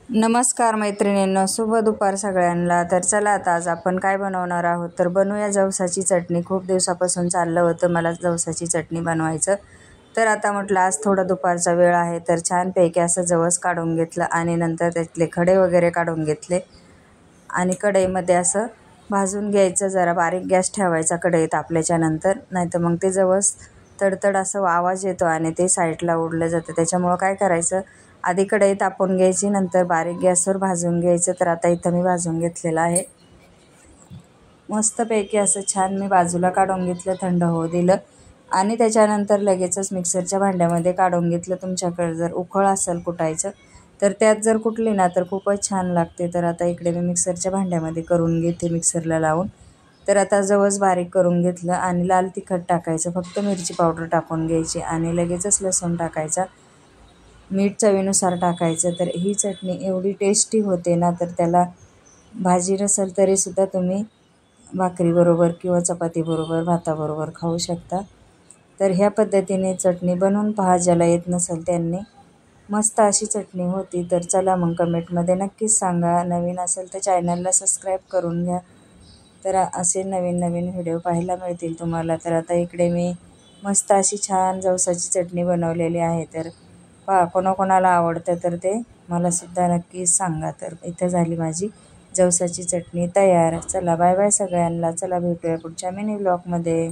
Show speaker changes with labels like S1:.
S1: नमस्कार मैत्रिणींनो, शुभ दुपार सगळ्यांना। तर चला आता आज आपण काय बनवणार आहोत तर बनवूया जवसाची चटणी। खूप दिवसापासून चाललं होतं मला जवसाची चटणी बनवायचं, तर आता म्हटलं आज थोडा दुपारचा वेळ आहे तर छानपैकी असं जवस काढून घेतलं आणि नंतर त्यातले खडे वगैरे काढून घेतले आणि कढईमध्ये असं भाजून घ्यायचं। जरा बारीक गॅस ठेवायचा कढई तापल्याच्या नंतर, नाहीतर मग ते जवस तडतड असं आवाज येतो आणि ते साईडला उडलं जातं। त्याच्यामुळं काय करायचं, आधी कढई तापवून घ्यायची, नंतर बारीक गॅसवर भाजून घ्यायचं। तर आता इथं मी भाजून घेतलेलं आहे मस्तपैकी असं छान। मी बाजूला काढून घेतलं, थंड होऊ दिलं आणि त्याच्यानंतर लगेचच मिक्सरच्या भांड्यामध्ये काढून घेतलं। तुमच्याकडे जर उखळ असेल कुटायचं तर त्यात जर कुटली ना तर खूपच छान लागते। तर आता इकडे मी मिक्सरच्या भांड्यामध्ये करून घेते मिक्सरला लावून। तर आता जवस बारीक करून घेतलं आणि लाल तिखट टाकायचं, फक्त मिरची पावडर टाकून घ्यायची आणि लगेचच लसूण टाकायचा, मीठ चवीनुसार टाकायचं। तर ही चटणी एवढी टेस्टी होते ना, तर त्याला भाजी नसेल तरीसुद्धा तुम्ही भाकरीबरोबर किंवा चपातीबरोबर भाताबरोबर खाऊ शकता। तर ह्या पद्धतीने चटणी बनवून पहा, ज्याला येत नसेल त्यांनी। मस्त अशी चटणी होती। तर चला मग कमेंटमध्ये नक्कीच सांगा, नवीन असेल तर चॅनलला सबस्क्राईब करून घ्या, तर असे नवीन नवीन व्हिडिओ पाहायला मिळतील तुम्हाला। तर आता इकडे मी मस्त अशी छान जवसाची चटणी बनवलेली आहे। तर पहा कोणाकोणाला आवडतं तर ते मलासुद्धा नक्कीच सांगा। तर इथं झाली माझी जवसाची चटणी तयार। चला बाय बाय सगळ्यांना, चला भेटूया पुढच्या मिनी ब्लॉगमध्ये।